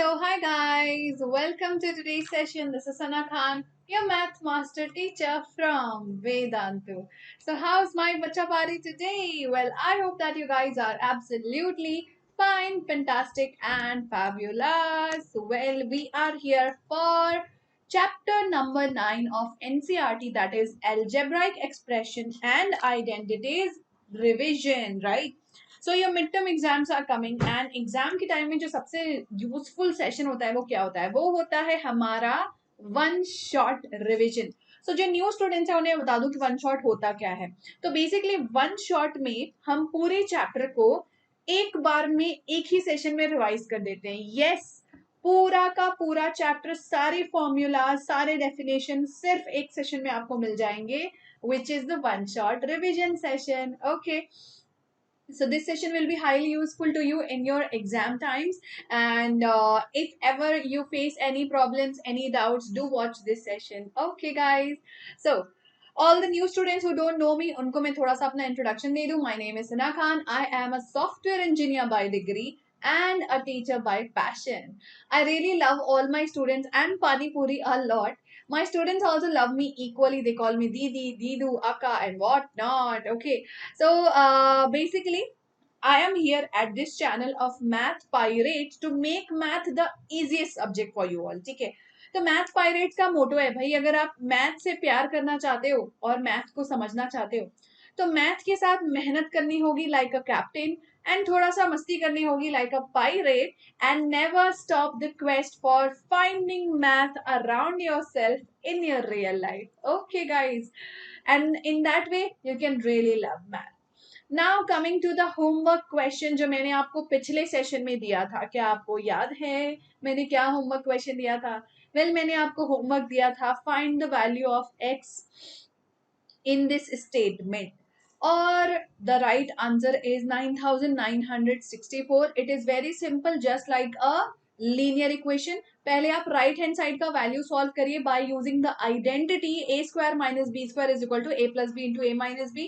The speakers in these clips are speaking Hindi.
So, hi guys, welcome to today's session. This is Sana Khan, your math master teacher from Vedantu. So, how's my bacha party today? Well, I hope that you guys are absolutely fine, fantastic, and fabulous. Well, we are here for chapter number 9 of NCRT, that is Algebraic Expression and Identities Revision, right? So your mid term exams are coming and exam के टाइम में जो सबसे यूजफुल सेशन होता है वो क्या होता है? वो होता है हमारा वन शॉट रिविजन. सो जो न्यू स्टूडेंट्स हैं उन्हें बता दूं कि वन शॉट होता क्या है. तो बेसिकली वन शॉट में हम पूरे चैप्टर को एक बार में एक ही सेशन में रिवाइज कर देते हैं. यस, पूरा का पूरा चैप्टर, सारे फॉर्मूला, सारे डेफिनेशन सिर्फ एक सेशन में आपको मिल जाएंगे, which is the one shot revision session. Okay, so this session will be highly useful to you in your exam times, and if ever you face any problems, any doubts, do watch this session. Okay guys, so all the new students who don't know me, unko main thoda sa apna introduction de दूं. My name is Sana Khan. I am a software engineer by degree and a teacher by passion. I really love all my students and Pani Puri a lot. My students also love me equally. They call me Didi, Didu, Akka, and what not. Okay, so basically, I am here at this channel of Math Pirates to make math the easiest subject for you all. ठीक है, तो मैथ पायरेट्स का मोटो है भाई, अगर आप मैथ से प्यार करना चाहते हो और मैथ को समझना चाहते हो तो मैथ के साथ मेहनत करनी होगी लाइक अ कैप्टन, एंड थोड़ा सा मस्ती करनी होगी like a pirate, and never stop the quest for finding math around yourself in your real life. Okay guys, and in that way you can really love math. Now coming to the homework question जो मैंने आपको पिछले सेशन में दिया था, क्या आपको याद है मैंने क्या होमवर्क क्वेश्चन दिया था? वेल, मैंने आपको होमवर्क दिया था find the value of x in this statement, or the right answer is 9964. It is very simple, just like a linear equation. पहले आप राइट हैंड साइड का वैल्यू सॉल्व करिए by using the identity a square minus b square is equal to a plus B into a minus B.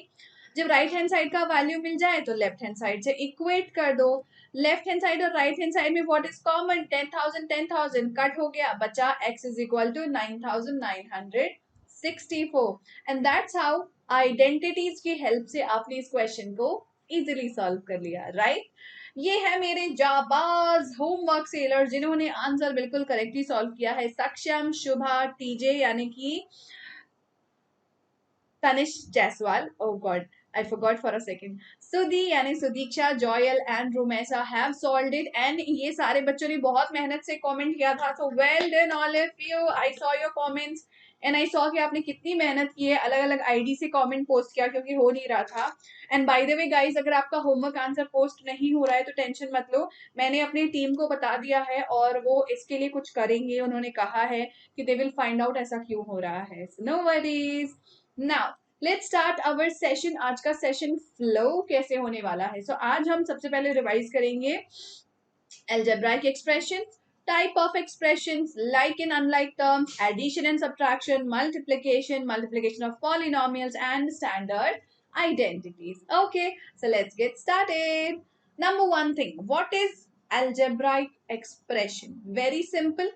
जब राइट हैंड साइड का वैल्यू मिल जाए तो लेफ्ट हैंड साइड से इक्वेट कर दो. लेफ्ट हैंड साइड और राइट हैंड साइड में व्हाट इज कॉमन? 10,000 कट हो गया, बचा x is equal to 9964. And that's how identities की हेल्प से आपने इस क्वेश्चन को इजीली सॉल्व कर लिया, राइट? ये है मेरे जाबाज होमवर्क सेलर जिन्होंने आंसर बिल्कुल करेक्टली सॉल्व किया है. सक्षम, शुभा, टीजे यानी कि Tanish Jaiswal, oh god, I forgot for a second. सुधी यानी Sudiksha, Joel and Romesa have solved it, and ये सारे बच्चों ने बहुत मेहनत से कमेंट किया था. So well done all of you. I saw your comments and I saw कि आपने कितनी मेहनत की है, अलग अलग आईडी से कमेंट पोस्ट किया क्योंकि हो नहीं रहा था. And by the way guys, अगर आपका होमवर्क आंसर पोस्ट नहीं हो रहा है तो टेंशन मत लो, मैंने अपनी टीम को बता दिया है और वो इसके लिए कुछ करेंगे. उन्होंने कहा है कि दे विल फाइंड आउट ऐसा क्यों हो रहा है. No worries. Now let's start our session. आज का सेशन फ्लो कैसे होने वाला है? आज हम सबसे पहले रिवाइज करेंगे algebraic expressions, type of expressions, like and unlike terms, addition and subtraction, multiplication of polynomials, and standard identities. Okay, so let's get started. Number one thing, what is algebraic expression? Very simple.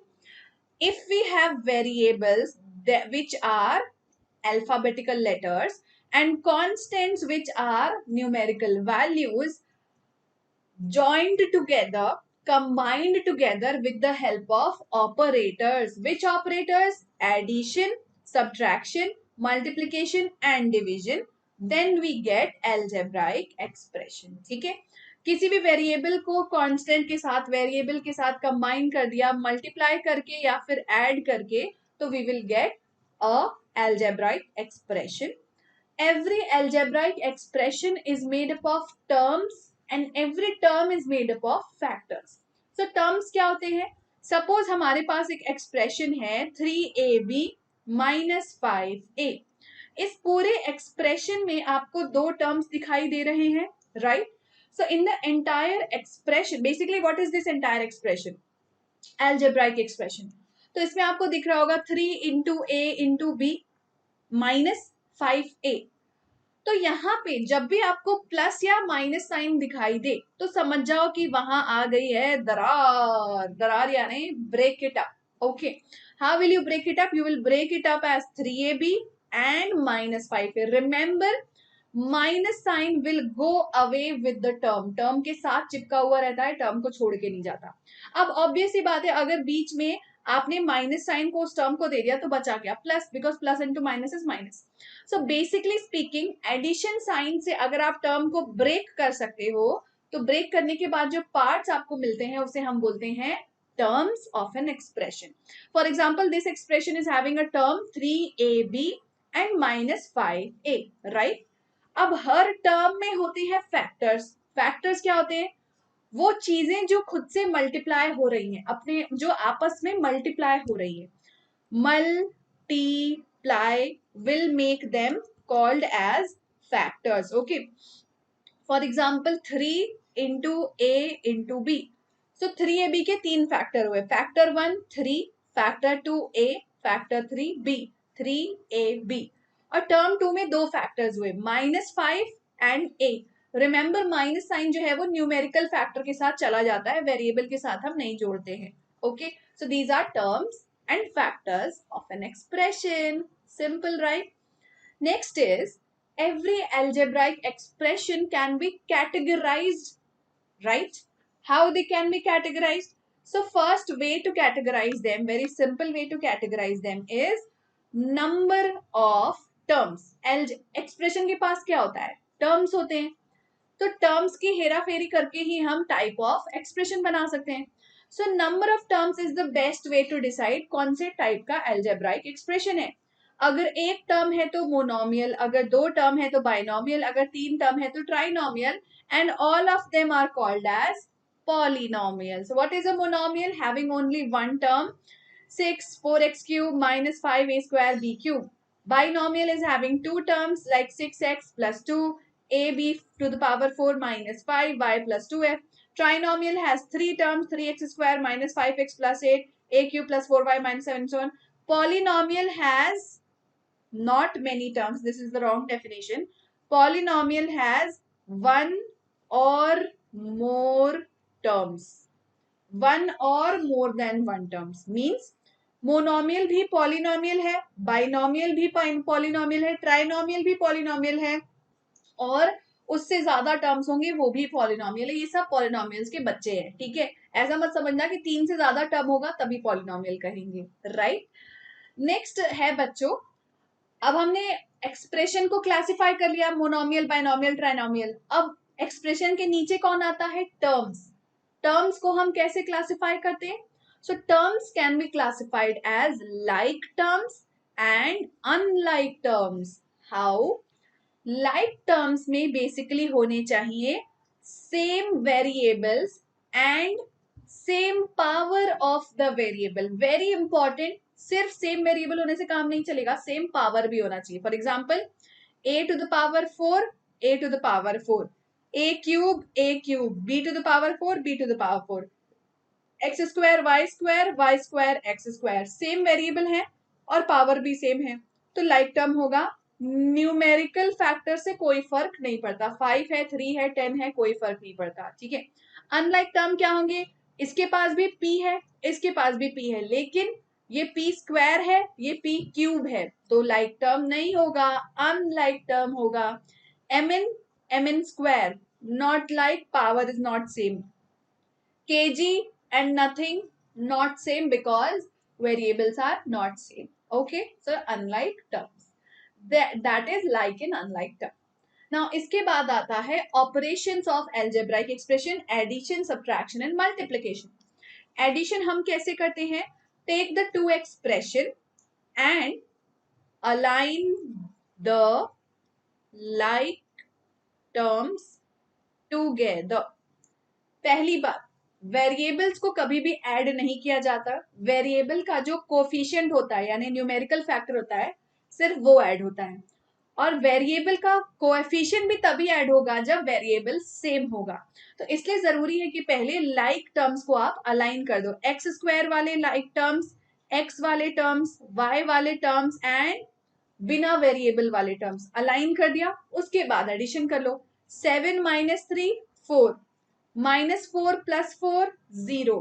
If we have variables which are alphabetical letters and constants which are numerical values joined together, combined together with the help of operators. Which operators? Addition, subtraction, multiplication and division. Then we get algebraic expression. ठीक है, किसी भी वेरिएबल को कांस्टेंट के साथ, वेरिएबल के साथ कंबाइन कर दिया, मल्टीप्लाई करके या फिर ऐड करके, तो we will get a algebraic expression. Every algebraic expression is made up of terms and every term is made up of factors. So terms क्या होते हैं? Suppose हमारे पास एक expression है 3ab minus 5a. इस पूरे expression में आपको दो terms दिखाई दे रहे हैं, right? So in the entire expression, basically what is this entire expression? Algebraic expression. तो इसमें आपको दिख रहा होगा 3 into a into b minus 5a. तो यहाँ पे जब भी आपको प्लस या माइनस साइन दिखाई दे तो समझ जाओ कि वहां आ गई है दरार, दरार यानी break it up. Okay, how will you break it up? You will break it up as 3ab and -5a। Remember, minus sign will go away with the term, term के साथ चिपका हुआ रहता है, टर्म को छोड़ के नहीं जाता। अब ऑब्वियस सी बात है, अगर बीच में आपने माइनस साइन को उस टर्म को दे दिया तो बचा क्या? Plus, because plus into minus is minus. So basically speaking, addition sign से अगर आप टर्म को ब्रेक कर सकते हो तो ब्रेक करने के बाद जो पार्ट्स आपको मिलते हैं उसे हम बोलते हैं terms of an expression. For example, this expression is having a term 3ab and -5a, right? अब हर टर्म में होते हैं फैक्टर्स। फैक्टर्स क्या होते हैं? वो चीजें जो खुद से मल्टीप्लाई हो रही हैं, अपने जो आपस में मल्टीप्लाई हो रही है। multiply will make them called as factors. Okay, for example 3 into a into b, so 3ab के तीन फैक्टर हुए, factor 1 3, factor 2 a, factor 3 b, 3ab। और टर्म 2 में दो फैक्टर्स हुए, -5 and a। Remember, minus sign जो है वो न्यूमेरिकल फैक्टर के साथ चला जाता है, वेरिएबल के साथ हम नहीं जोड़ते हैं। Okay, so these are terms and factors of an expression. Simple, right? Next is, every algebraic expression can be categorized, right? How they can be categorized? So first way to categorize them, very simple way to categorize them is number of terms. expression के पास क्या होता है? terms होते हैं। तो टर्म्स की हेरा फेरी करके ही हम टाइप ऑफ एक्सप्रेशन बना सकते हैं। So number of terms is the best way to decide कौन से टाइप का एल्जेब्राइक एक्सप्रेशन है। अगर एक टर्म है तो मोनोमियल, अगर दो टर्म है तो बाइनोमियल, अगर तीन टर्म है तो trinomial, and all of them are called as polynomial. So what is a monomial? Having only one term, 6 4x cube minus 5a square b cube. Binomial is having two terms like 6x plus 2 ab to the power 4 minus 5y plus 2f. Trinomial has three terms, 3x square minus 5x plus 8 a cube plus 4y minus 7 and so on. Polynomial has not many terms. This is the wrong definition. Polynomial has one or more terms. One or more than one terms means monomial भी पॉलिनोमियल है, बाइनोमियल भी पॉलिनोमियल है, ट्राइनोमियल भी पॉलिनोमियल है, और उससे ज्यादा टर्म्स होंगे वो भी पॉलिनोमियल है। ये सब पॉलिनोमियल्स के बच्चे हैं, ठीक है? ऐसा मत समझना कि तीन से ज्यादा टर्म होगा तभी पॉलिनोमियल कहेंगे, राइट? नेक्स्ट है बच्चों, अब हमने एक्सप्रेशन को क्लासिफाई कर लिया, मोनोमियल, बाइनोमियल, ट्राइनोमियल। अब एक्सप्रेशन के नीचे कौन आता है? टर्म्स। टर्म्स को हम कैसे क्लासिफाई करते हैं? So terms can be classified as like terms and unlike terms. How? Like terms में बेसिकली होने चाहिए same variables and same power of the variable. Very important, सिर्फ सेम वेरिएबल होने से काम नहीं चलेगा, सेम पावर भी होना चाहिए। For example a to the power 4, a to the power 4, a cube, b to the power 4, b to the power 4, x square, y square, x square। Same variable है और पावर भी सेम है तो लाइक टर्म होगा। न्यूमेरिकल फैक्टर से कोई फर्क नहीं पड़ता, 5 है, 3 है, 10 है, कोई फर्क नहीं पड़ता, ठीक है? अनलाइक टर्म क्या होंगे? इसके पास भी p है, इसके पास भी p है, लेकिन ये p स्क्वायर है, ये p क्यूब है, तो लाइक टर्म नहीं होगा, अनलाइक टर्म होगा। mn square, not like, power is not same. kg and nothing, not same because variables are not same. Okay, so unlike terms, that is like and unlike term. Now इसके बाद आता है operations of algebraic expression, addition, subtraction and multiplication. Addition हम कैसे करते हैं? Take the two expression and align the like terms together. पहली बात, वेरिएबल्स को कभी भी ऐड नहीं किया जाता। वेरिएबल का जो कोफिशिएंट होता है यानी न्यूमेरिकल फैक्टर होता है, सिर्फ वो ऐड होता है। और वेरिएबल का कोएफिशिएंट भी तभी ऐड होगा जब वेरिएबल सेम होगा। तो इसलिए जरूरी है कि पहले लाइक टर्म्स को आप अलाइन कर दो। x स्क्वायर वाले लाइक टर्म्स, x वाले टर्म्स, y वाले टर्म्स एंड बिना वेरिएबल वाले टर्म्स अलाइन कर दिया, उसके बाद एडिशन कर लो। 7 माइनस 3 4, -4 + 4 0,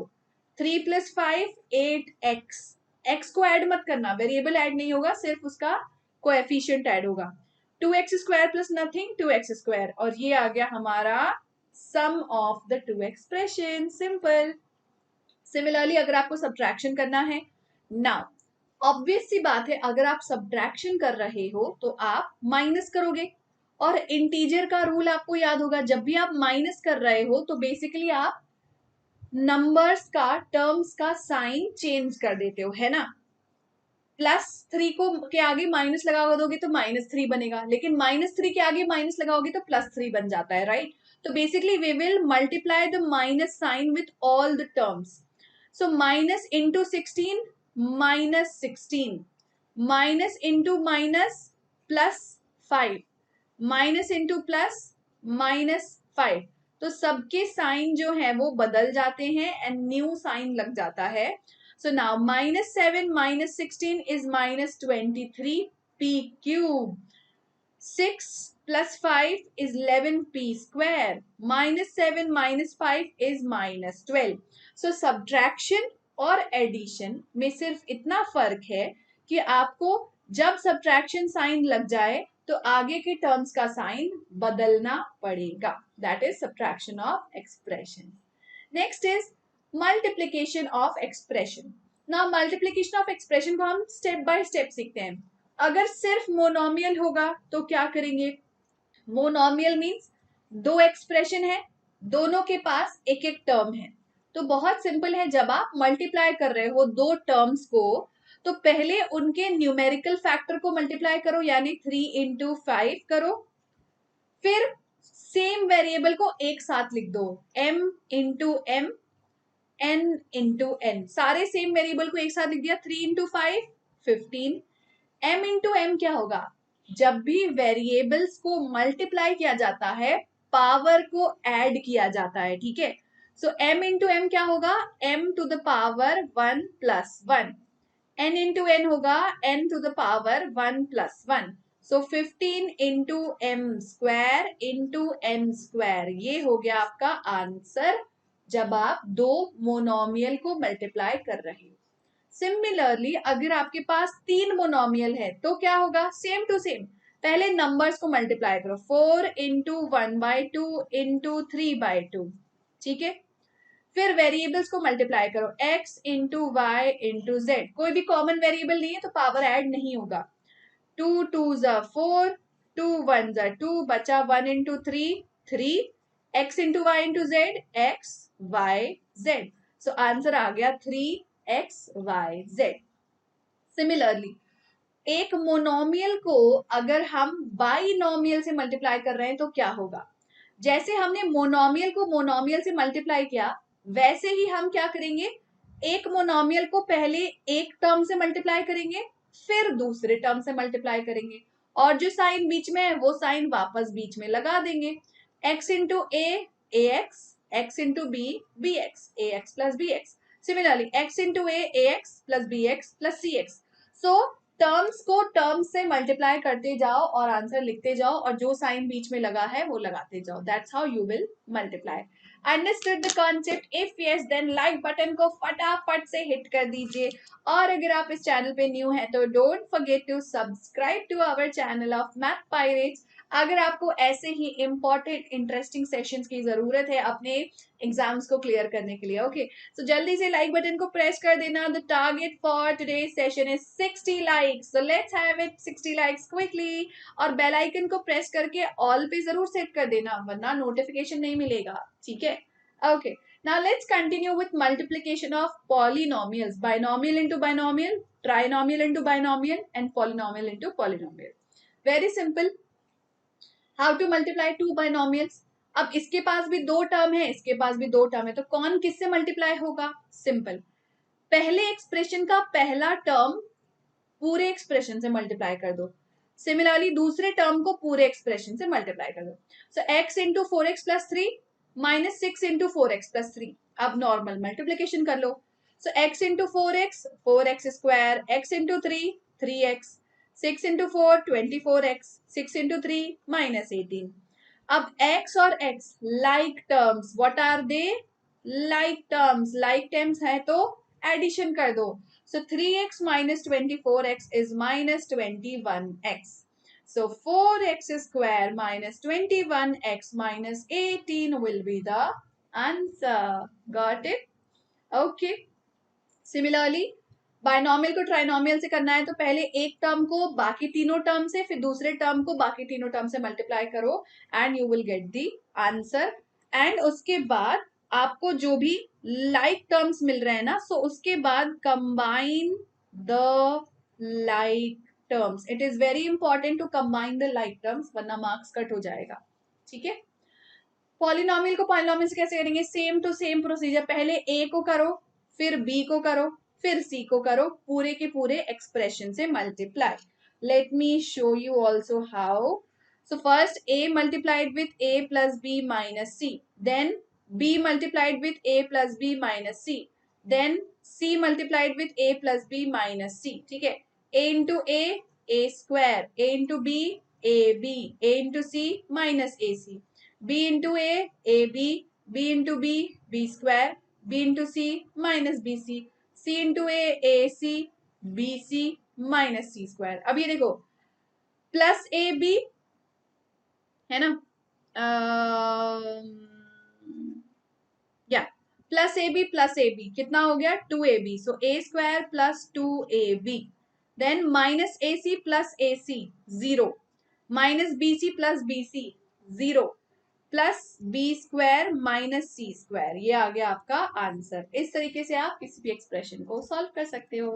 3 + 5 8x। x को ऐड मत करना, वेरिएबल ऐड नहीं होगा, सिर्फ उसका कोएफिशिएंट ऐड होगा। 2x² + नथिंग 2x², और ये आ गया हमारा sum of the two expression. Simple. Similarly अगर आपको सब्ट्रैक्शन करना है, नाउ ऑब्वियस सी बात है, अगर आप सब्ट्रैक्शन कर रहे हो तो आप माइनस करोगे, और इंटीजर का रूल आपको याद होगा, जब भी आप माइनस कर रहे हो तो बेसिकली आप नंबर्स का, टर्म्स का साइन चेंज कर देते हो, है ना। +3 को के आगे माइनस लगा दोगे तो -3 बनेगा, लेकिन -3 के आगे माइनस लगाओगे तो +3 बन जाता है, राइट। तो basically we will multiply the minus sign with all the terms. So minus into 16 -16, minus into minus +5, minus into plus -5। तो सबके साइन जो है वो बदल जाते हैं एंड न्यू साइन लग जाता है। So now -7 -16 is -23 p cube. 6 + 5 is 11p square. -7 -5 is -12. So subtraction और एडिशन में सिर्फ इतना फर्क है कि आपको जब सब्ट्रैक्शन साइन लग जाए तो आगे के टर्म्स का साइन बदलना पड़ेगा। That is subtraction of expression. Next is multiplication of expression. Now multiplication of expression को हम स्टेप बाय स्टेप सीखते हैं। अगर सिर्फ मोनोमियल होगा तो क्या करेंगे? मोनोमियल मीन्स दो एक्सप्रेशन है, दोनों के पास एक एक टर्म है। तो बहुत सिंपल है, जब आप मल्टीप्लाई कर रहे हो दो टर्म्स को तो पहले उनके न्यूमेरिकल फैक्टर को मल्टीप्लाई करो, यानी 3 × 5 करो, फिर सेम वेरिएबल को एक साथ लिख दो, m × m, n × n, सारे सेम वेरिएबल को एक साथ लिख दिया। 3 × 5 15, m × m क्या होगा? जब भी वेरिएबल्स को मल्टीप्लाई किया जाता है पावर को ऐड किया जाता है, ठीक है। सो m × m क्या होगा? m to the power 1 + 1, n × n होगा n to the power 1 + 1। So 15 × m² × n², ये हो गया आपका आंसर जब आप दो मोनोमियल को मल्टीप्लाई कर रहे हो। सिमिलरली अगर आपके पास 3 मोनोमियल है तो क्या होगा? सेम टू सेम, पहले नंबर्स को मल्टीप्लाई करो, 4 × 1/2 × 3/2, ठीक है। फिर वेरिएबल्स को मल्टीप्लाई करो, x × y × z, कोई भी कॉमन वेरिएबल नहीं है तो पावर ऐड नहीं होगा। 2 2s are 4, 2 1s are 2, बचा 1 × 3 3, x × y × z, x y z। So answer आ गया 3x y z। सिमिलरली एक मोनोमियल को अगर हम बाइनोमियल से मल्टीप्लाई कर रहे हैं तो क्या होगा? जैसे हमने मोनोमियल को मोनोमियल से मल्टीप्लाई किया, वैसे ही हम क्या करेंगे, एक मोनोमियल को पहले एक टर्म से मल्टीप्लाई करेंगे, फिर दूसरे टर्म से मल्टीप्लाई करेंगे, और जो साइन बीच में है वो साइन वापस बीच में लगा देंगे। x × a ax, x × b bx, ax + bx। Similarly x × a ax + bx + cx। So terms को टर्म्स से मल्टीप्लाई करते जाओ और आंसर लिखते जाओ, और जो साइन बीच में लगा है वो लगाते जाओ। That's how you will multiply. Understood the concept? If yes then like button को फटाफट से हिट कर दीजिए, और अगर आप इस चैनल पे न्यू हैं तो don't forget to subscribe to our channel of math pirates. अगर आपको ऐसे ही इंपॉर्टेंट इंटरेस्टिंग सेशंस की जरूरत है अपने एग्जाम्स को क्लियर करने के लिए, ओके, सो जल्दी से लाइक बटन को प्रेस कर देना। The target for today's session is 60 likes, so let's have it 60 likes quickly. और बेल आइकन को प्रेस करके ऑल पे जरूर सेट कर देना, वरना नोटिफिकेशन नहीं मिलेगा, ठीक है। Okay, now let's continue with multiplication of polynomials, binomial into binomial, trinomial into binomial, and polynomial into polynomial. Very simple. How to multiply two binomials? अब इसके पास भी दो टर्म है, इसके पास भी दो टर्म है, तो कौन किससे मल्टीप्लाई होगा? सिंपल, पहले एक्सप्रेशन का पहला टर्म पूरे एक्सप्रेशन से मल्टीप्लाई कर दो, सिमिलरली दूसरे टर्म को पूरे एक्सप्रेशन से मल्टीप्लाई कर दो। सो x × 4x + 3 -6 × 4x + 3, अब नॉर्मल मल्टीप्लीकेशन कर लो। सो x × 4x 4x², x × 3 3x, 6 into 4 24x, 6 into 3 minus 18. अब x और x like terms, what are they? Like terms. Like terms है तो एडिशन कर दो. So 3x minus 24x is minus 21x. So 4x square minus 21x minus 18 will be the answer. Got it? Okay. Similarly, binomial को ट्राइनॉमियल से करना है तो पहले एक टर्म को बाकी तीनों टर्म से, फिर दूसरे टर्म को बाकी तीनों टर्म से मल्टीप्लाई करो and you will get the answer. And उसके बाद आपको जो भी लाइक टर्म्स मिल रहे हैं ना, सो उसके बाद combine the like terms. It is very important to combine the like terms, वरना मार्क्स कट हो जाएगा. ठीक है. पॉलिनॉमियल को पॉलिनॉमियल से कैसे करेंगे? Same to same procedure. पहले ए को करो, फिर बी को करो, फिर सी को करो, पूरे के पूरे एक्सप्रेशन से multiply. Let me show you also how. So first A multiplied with A plus B minus C, then B multiplied with A plus B minus C, then C multiplied with A plus B minus C. ठीक है. A into A square, A into B A B, A into C minus A C, b into a b, b into b square, b into c minus bc, c into a c, bc minus c square. अब ये देखो प्लस ए बी है ना, या प्लस ए बी कितना हो गया? 2ab. So A square plus 2ab, then minus A C plus A C 0, minus B C plus B C 0, plus B square minus C square. ये आ गया आपका आंसर. इस तरीके से आप किसी भी एक्सप्रेशन को सॉल्व कर सकते हो.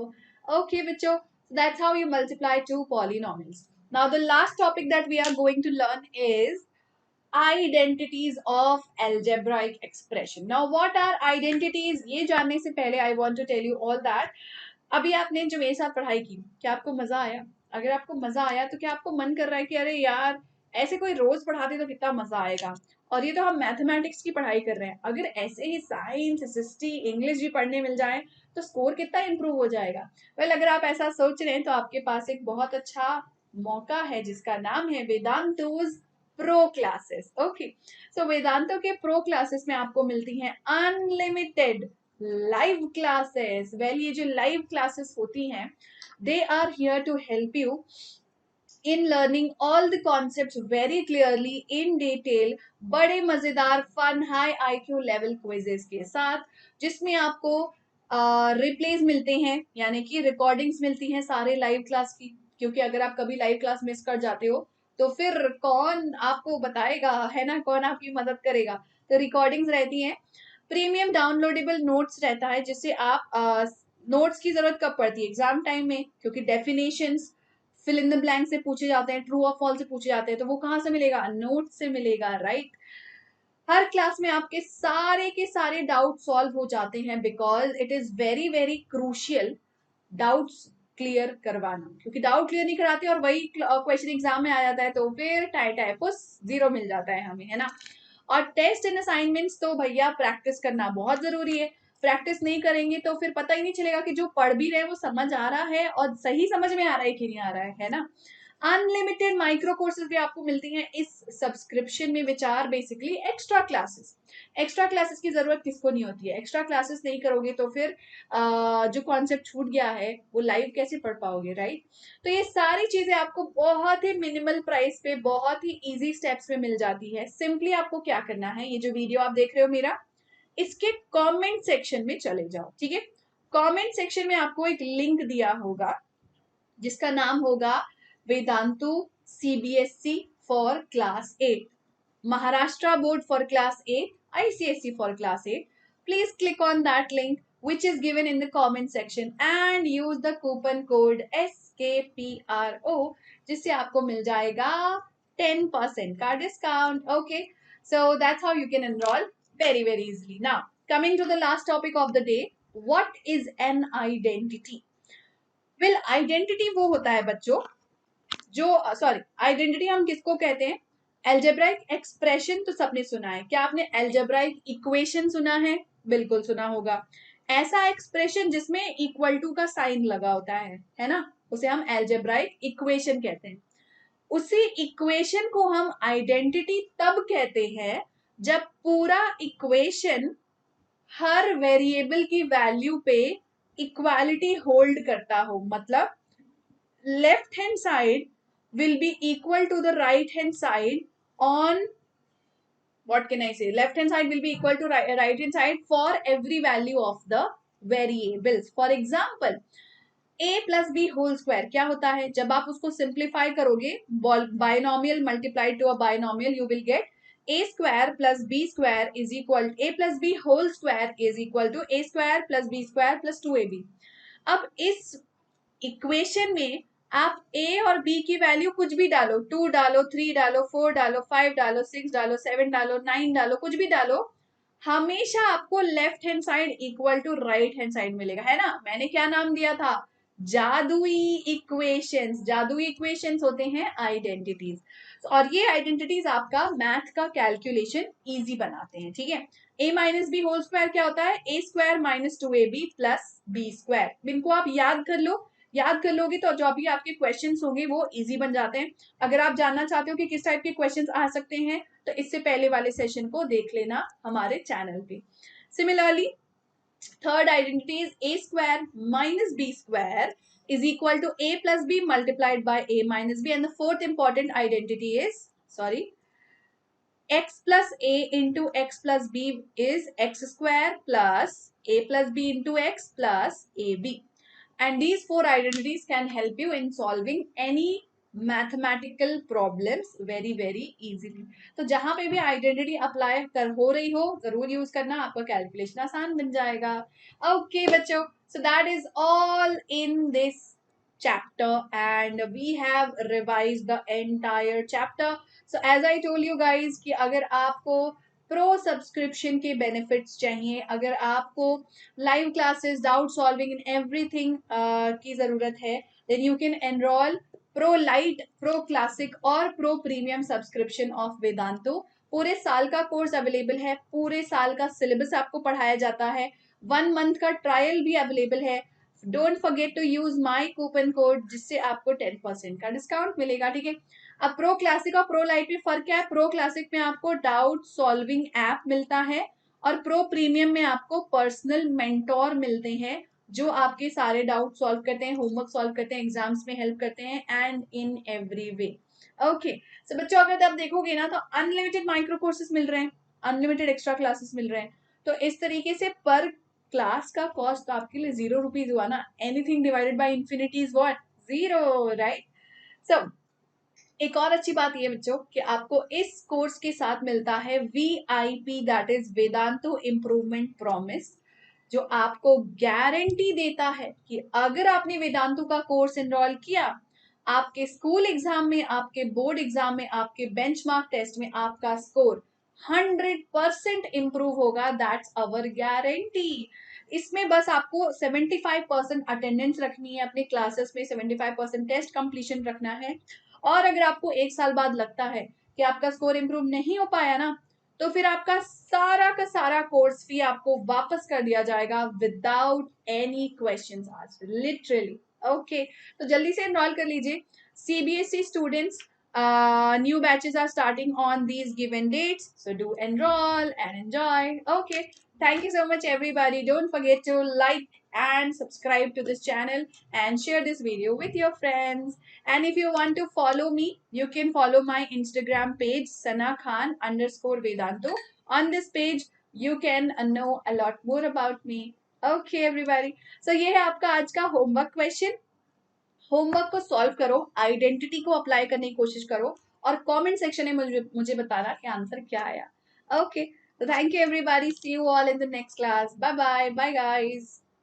ओके बच्चों, that's how you multiply two polynomials. Now the last topic that we are going to learn is identities of algebraic expression. Now what are identities? ये जानने से पहले I want to tell you all that अभी आपने जो मेरे साथ पढ़ाई की, क्या आपको मजा आया? अगर आपको मजा आया तो क्या आपको मन कर रहा है कि अरे यार ऐसे कोई रोज पढ़ाते तो कितना मजा आएगा? और ये तो हम मैथमेटिक्स की पढ़ाई कर रहे हैं, अगर ऐसे ही साइंस, हिस्ट्री, इंग्लिश भी पढ़ने मिल जाए तो स्कोर कितना इंप्रूव हो जाएगा. वेल अगर आप ऐसा सोच रहे हैं तो आपके पास एक बहुत अच्छा मौका है जिसका नाम है वेदांतोज प्रो क्लासेस. ओके, सो वेदांतो के प्रो क्लासेस में आपको मिलती हैं अनलिमिटेड लाइव क्लासेस. वेल ये जो लाइव क्लासेस होती हैं, they are here to help you in learning all the concepts very clearly in detail, बड़े मजेदार fun high IQ level quizzes के साथ, जिसमें आपको रिप्लेस मिलते हैं, यानी कि रिकॉर्डिंग्स मिलती हैं सारे लाइव क्लास की. क्योंकि अगर आप कभी लाइव क्लास मिस कर जाते हो तो फिर कौन आपको बताएगा, है ना, कौन आपकी मदद करेगा. तो रिकॉर्डिंग्स रहती हैं. प्रीमियम डाउनलोडेबल नोट्स रहता है, जिससे आप नोट्स की जरूरत कब पड़ती है? एग्जाम टाइम में, क्योंकि definitions fill in the blank से पूछे जाते हैं, ट्रू और फॉल्स से पूछे जाते हैं, तो वो कहाँ से मिलेगा? नोट से मिलेगा, राइट. हर क्लास में आपके सारे के सारे डाउट सॉल्व हो जाते हैं, because it is very very crucial doubts clear करवाना. क्योंकि डाउट क्लियर नहीं कराते और वही क्वेश्चन एग्जाम में आ जाता है तो फिर टाइपोस 0 मिल जाता है हमें, है ना. और टेस्ट एंड असाइनमेंट्स तो भैया प्रैक्टिस करना बहुत जरूरी है. प्रैक्टिस नहीं करेंगे तो फिर पता ही नहीं चलेगा कि जो पढ़ भी रहे हैं वो समझ आ रहा है और सही समझ में आ रहा है कि नहीं आ रहा है ना. अनलिमिटेड माइक्रो कोर्सेज भी आपको मिलती हैं इस सब्सक्रिप्शन में, which are basically extra classes. Extra classes की जरूरत किसको नहीं होती है? एक्स्ट्रा क्लासेस नहीं करोगे तो फिर जो कॉन्सेप्ट छूट गया है वो लाइव कैसे पढ़ पाओगे, राइट. तो ये सारी चीजें आपको बहुत ही मिनिमल प्राइस पे, बहुत ही इजी स्टेप्स में मिल जाती है. सिंपली आपको क्या करना है, ये जो वीडियो आप देख रहे हो मेरा, इसके कमेंट सेक्शन में चले जाओ. ठीक है. कमेंट सेक्शन में आपको एक लिंक दिया होगा जिसका नाम होगा Vedantu CBSE for class 8, Maharashtra board for class 8, ICSE for class 8. Please click on that link which is given in the comment section and use the coupon code SKPRO, जिससे आपको मिल जाएगा 10% का discount. Okay, so that's how you can enroll very very easily. Now coming to the last topic of the day, what is an identity? Well, identity वो होता है बच्चों जो, सॉरी, आइडेंटिटी हम किसको कहते हैं? एल्जेब्राइक एक्सप्रेशन तो सबने सुना है. क्या आपने एल्जेब्राइक इक्वेशन सुना है? बिल्कुल सुना होगा. ऐसा एक्सप्रेशन जिसमें इक्वल टू का साइन लगा होता है ना, उसे हम एल्जेब्राइक इक्वेशन कहते हैं। उसी इक्वेशन को हम आइडेंटिटी तब कहते हैं जब पूरा इक्वेशन हर वेरिएबल की वैल्यू पे इक्वालिटी होल्ड करता हो। मतलब left hand side will be equal to the right hand side on, what can I say, left hand side will be equal to right hand side for every value of the variables. For example, a plus b whole square क्या होता है, जब आप उसको सिंप्लीफाई करोगे, binomial multiplied to a binomial, you will get a square plus b square is equal, a plus b whole square is equal to a square plus b square plus 2ab. अब इस इक्वेशन में आप a और b की वैल्यू कुछ भी डालो, 2 डालो, 3 डालो, 4 डालो, 5 डालो, 6 डालो, 7 डालो, 9 डालो, कुछ भी डालो, हमेशा आपको left hand side equal to right hand side मिलेगा, है ना। मैंने क्या नाम दिया था, जादुई इक्वेशंस। जादुई इक्वेशंस होते हैं आइडेंटिटीज, और ये आइडेंटिटीज आपका मैथ का कैलकुलेशन इजी बनाते हैं, ठीक है। a minus B whole square क्या होता है, a square minus 2ab plus b square. इनको आप याद कर लो, याद कर लोगे तो जो भी आपके क्वेश्चंस होंगे वो इजी बन जाते हैं। अगर आप जानना चाहते हो कि किस टाइप के क्वेश्चंस आ सकते हैं तो इससे पहले वाले सेशन को देख लेना हमारे चैनल पे। Similarly third identity is a square minus b square is equal to a plus b multiplied by a minus b, and the fourth important identity is, sorry, x plus a into x plus b is x square plus a plus b into x plus ab. And these four identities can help you in solving any mathematical problems very very easily. तो जहां पे भी आइडेंटिटी अप्लाई कर हो रही हो जरूर यूज करना, आपका कैलकुलेशन आसान बन जाएगा। ओके बच्चों, so that is all in this chapter and we have revised the entire chapter. So as I told you guys कि अगर आपको प्रो सब्सक्रिप्शन के बेनिफिट्स चाहिए, अगर आपको live classes, doubt solving in everything की जरूरत है, then you can enrol pro lite, pro classic और pro premium subscription of Vedantu. पूरे साल का कोर्स अवेलेबल है, पूरे साल का सिलेबस आपको पढ़ाया जाता है, 1 मंथ का ट्रायल भी अवेलेबल है। Don't forget to use my coupon code जिससे आपको 10% का डिस्काउंट मिलेगा, ठीक है। अब प्रो क्लासिक और प्रो लाइट में फर्क क्या है, प्रो क्लासिक में आपको डाउट सॉल्विंग ऐप मिलता है और प्रो प्रीमियम में आपको पर्सनल मेंटोर मिलते हैं जो आपके सारे डाउट सॉल्व करते हैं, होमवर्क सॉल्व करते हैं, एग्जाम्स में हेल्प करते हैं and in every way. Okay so बच्चों, अगर आप देखोगे ना तो अनलिमिटेड माइक्रो कोर्सेज मिल रहे हैं, अनलिमिटेड एक्स्ट्रा क्लासेस मिल रहे हैं। तो इस तरीके से पर क्लास का कॉस्ट आपके लिए 0 रुपीज हुआ ना, anything divided by infinity is what, 0, right. So एक और अच्छी बात यह बच्चों कि आपको इस कोर्स के साथ मिलता है VIP, that is वेदांतो improvement promise, जो आपको गारंटी देता है कि अगर आपने वेदांतो का कोर्स एनरोल किया, आपके स्कूल एग्जाम में, आपके बोर्ड एग्जाम में, आपके बेंचमार्क टेस्ट में आपका स्कोर 100% इंप्रूव होगा। That's our guarantee. इसमें बस आपको 75% अटेंडेंस रखनी है अपने क्लासेस में, 75% टेस्ट कंप्लीशन रखना है। और अगर आपको 1 साल बाद लगता है कि आपका स्कोर इंप्रूव नहीं हो पाया ना, तो फिर आपका सारा का सारा कोर्स फी आपको वापस कर दिया जाएगा without any questions asked, literally. Okay तो जल्दी से एनरोल कर लीजिए। CBSE students, new batches are starting on these given dates, so do enroll and enjoy. Okay, thank you so much everybody. Don't forget to like and subscribe to this channel and share this video with your friends. And if you want to follow me, you can follow my Instagram page sanakhan_vedanto. On this page you can know a lot more about me. Okay everybody, so ये है आपका आज का होमवर्क क्वेश्चन। होमवर्क को सॉल्व करो, आइडेंटिटी को अप्लाई करने की कोशिश करो और कमेंट सेक्शन में मुझे बताना कि आंसर क्या आया। ओके, तो thank you everybody, see you all in the next class, bye bye, bye guys.